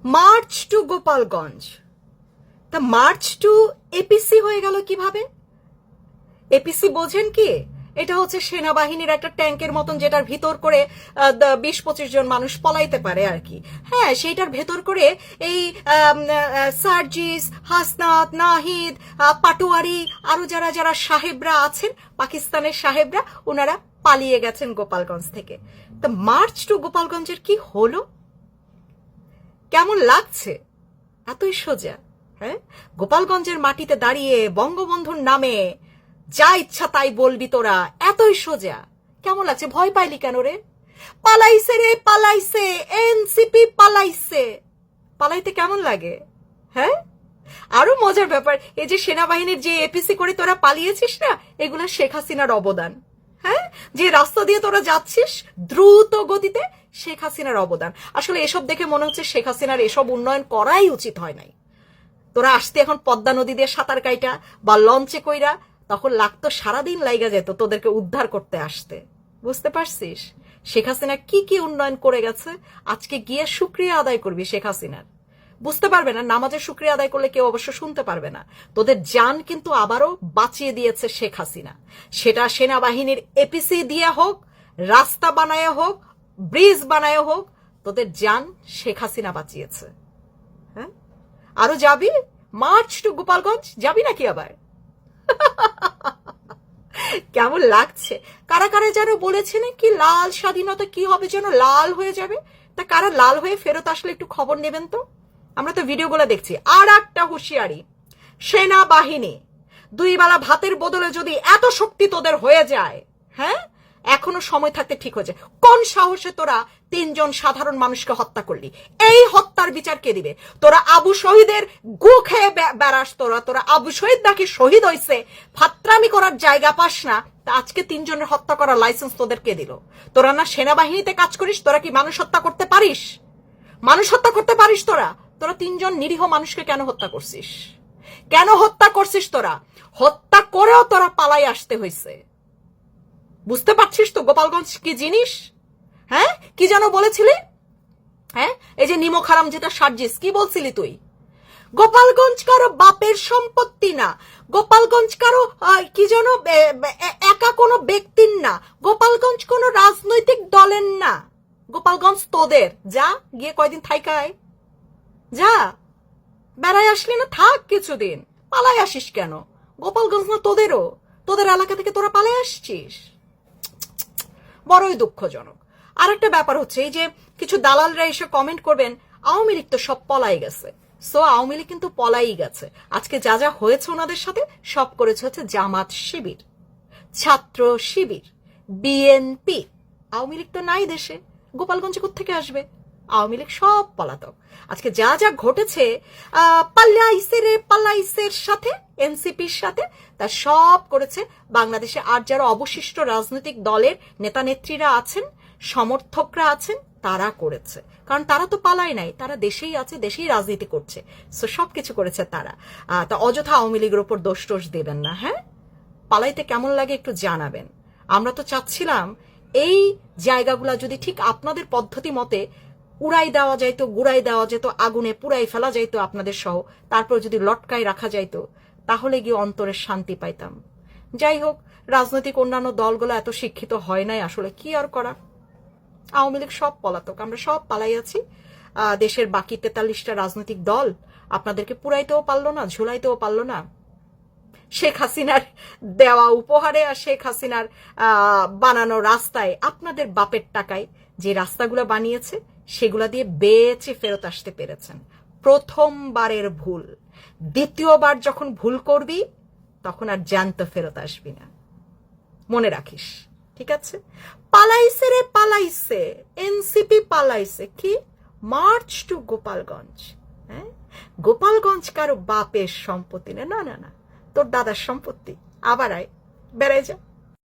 March two Gopalganj. তা March two APC হয়ে গেল কিভাবে? এপিসি বোঝেন কি? এটা হচ্ছে সেনাবাহিনীর একটা ট্যাঙ্কের মতন, যেটার ভিতর করে 20-25 জন মানুষ পলাইতে পারে আর কি। হ্যাঁ, সেইটার ভেতর করে এই সার্জিস, হাসনাত, নাহিদ, পাটোয়ারি, আরো যারা যারা সাহেবরা আছেন, পাকিস্তানের সাহেবরা, ওনারা পালিয়ে গেছেন গোপালগঞ্জ থেকে। তো মার্চ টু গোপালগঞ্জের কি হলো? কেমন লাগছে? এতই সোজা। হ্যাঁ, গোপালগঞ্জের মাটিতে দাঁড়িয়ে বঙ্গবন্ধুর নামে যা ইচ্ছা তাই বলবি তোরা, এতই সোজা। কেমন লাগছে? ভয় পাইলি কেন রে? পালাইছে রে, পালাইছে, এনসিপি পালাইছে। পালাইতে কেমন লাগে? হ্যাঁ, আরো মজার ব্যাপার, এই যে সেনাবাহিনীর যে এপিসি করে তোরা পালিয়েছিস না, এগুলা শেখ হাসিনার অবদান। হ্যাঁ, যে রাস্তা দিয়ে তোরা যাচ্ছিস দ্রুত গতিতে, শেখ হাসিনার অবদান। আসলে এসব দেখে মনে হচ্ছে শেখ হাসিনার এসব উন্নয়ন করাই উচিত হয় নাই। তোরা আসতে এখন পদ্মা নদী দিয়ে সাঁতার কাইটা বা লঞ্চে কইরা, তখন লাগতো সারাদিন লাইগা যেত তোদেরকে উদ্ধার করতে আসতে। বুঝতে পারছিস শেখ হাসিনা কি কি উন্নয়ন করে গেছে? আজকে গিয়ে শুকরিয়া আদায় করবি শেখ হাসিনার। বুঝতে পারবে না, নামাজের শুকরিয়া আদায় করলে কেউ অবশ্য শুনতে পারবে না। তোদের জান কিন্তু আবারও বাঁচিয়ে দিয়েছে শেখ হাসিনা। সেটা সেনাবাহিনীর এপিসি দিয়ে হোক, রাস্তা বানায় হোক, ব্রিজ বানায় হোক, তোদের জান শেখ হাসিনা বাঁচিয়েছে। হ্যাঁ, আরো যাবি? মার্চ টু গোপালগঞ্জ যাবি নাকি আবার? কেমন লাগছে? কারা কারা যেন বলেছেন কি লাল স্বাধীনতা কি হবে, যেন লাল হয়ে যাবে। তা কারা লাল হয়ে ফেরত আসলে একটু খবর নেবেন তো। আমরা তো ভিডিওগুলো দেখছি। আর একটা হুঁশিয়ারি, সেনাবাহিনী, 2 বেলা ভাতের বদলে যদি এত শক্তি তোদের হয়ে যায়, হ্যাঁ, এখনো সময় থাকতে ঠিক হয়েছে। কোন সাহসে তোরা 3 জন সাধারণ মানুষকে হত্যা করলি? এই হত্যার বিচার কে দিবে? তোরা আবু শহীদের গু খেয়ে বেড়াস। তোরা আবু শহীদ নাকি শহীদ হয়েছে, ফাত্রামি করার জায়গা পাস না। তা আজকে 3 জনের হত্যা করার লাইসেন্স তোদের কে দিল? তোরা না সেনাবাহিনীতে কাজ করিস? তোরা কি মানুষ হত্যা করতে পারিস? মানুষ হত্যা করতে পারিস তোরা? 3 জন নিরীহ মানুষকে কেন হত্যা করছিস? কেন হত্যা করছিস তোরা? হত্যা করেও তোরা পালাই আসতে হয়েছে। বুঝতে পারছিস তো গোপালগঞ্জ কি জিনিস? হ্যাঁ, কি যেন বলেছিলি? হ্যাঁ, এই যে নিমক হারাম যেটা সার্জিস, কি বলছিলি তুই? গোপালগঞ্জ কারো বাপের সম্পত্তি না, গোপালগঞ্জ কারো কি যেন একা কোনো ব্যক্তির না, গোপালগঞ্জ কোনো রাজনৈতিক দলের না, গোপালগঞ্জ তোদের। যা গিয়ে কয়দিন থাইকায়, যা। বেড়ায় আসলি না, থাক কিছুদিন। পালাই আসিস কেন? গোপালগঞ্জ না তোদেরও? তোদের এলাকা থেকে তোরা পালাই আসছিস, বড়ই দুঃখজনক। আর একটা ব্যাপার হচ্ছে, এই যে কিছু দালালরা এসে কমেন্ট করবেন আওয়ামী লীগ তো সব পলাই গেছে। সো আওয়ামী লীগ কিন্তু পলাই গেছে। আজকে যা যা হয়েছে ওনাদের সাথে, সব করেছে হচ্ছে জামাত শিবির, ছাত্র শিবির, বিএনপি। আওয়ামী লীগ তো নাই দেশে, গোপালগঞ্জে কোত্থেকে আসবে? আওয়ামী লীগ সব পলাতক। আজকে যা যা ঘটেছে পালাইসের সাথে, এনসিপির সাথে, তা সব করেছে বাংলাদেশে। আর যারা অবশিষ্ট রাজনৈতিক দলের নেতা নেত্রীরা আছেন, সমর্থকরা আছেন, তারা করেছে। কারণ তারা তো পালায় নাই, তারা দেশেই আছে, দেশেই রাজনীতি করছে। সো সবকিছু করেছে তারা। তা অযথা আওয়ামী লীগের উপর দোষ টোষ দেবেন না। হ্যাঁ, পালাইতে কেমন লাগে একটু জানাবেন। আমরা তো চাচ্ছিলাম এই জায়গাগুলা যদি ঠিক আপনাদের পদ্ধতি মতে উড়াই দেওয়া যাইতো, গুড়াই দেওয়া যেত, আগুনে পুড়াই ফেলা যাইতো আপনাদের সহ, তারপর যদি লটকাই রাখা যাইতো, তাহলে গিয়ে অন্তরের শান্তি পাইতাম। যাই হোক, রাজনৈতিক অন্যান্য দলগুলো এত শিক্ষিত হয় নাই আসলে, কি আর করা। আওয়ামী লীগ সব পলাতক, আমরা সব পালাই আছি। দেশের বাকি 43টা রাজনৈতিক দল আপনাদেরকে পুরাইতেও পারলো না, ঝুলাইতেও পারলো না। শেখ হাসিনার দেওয়া উপহারে আর শেখ হাসিনার বানানো রাস্তায়, আপনাদের বাপের টাকায় যে রাস্তাগুলো বানিয়েছে, সেগুলা দিয়ে বেঁচে ফেরত আসতে পেরেছেন। প্রথমবারের ভুল, দ্বিতীয়বার যখন ভুল করবি তখন আর জ্যান্ত ফেরত আসবি না, মনে রাখিস। ঠিক আছে? পালাইছে রে, পালাইছে, এনসিপি পালাইছে। কি মার্চ টু গোপালগঞ্জ? হ্যাঁ, গোপালগঞ্জ কারো বাপের সম্পত্তি না, না না না, তোর দাদার সম্পত্তি। আবার আয়, বেড়াই যা।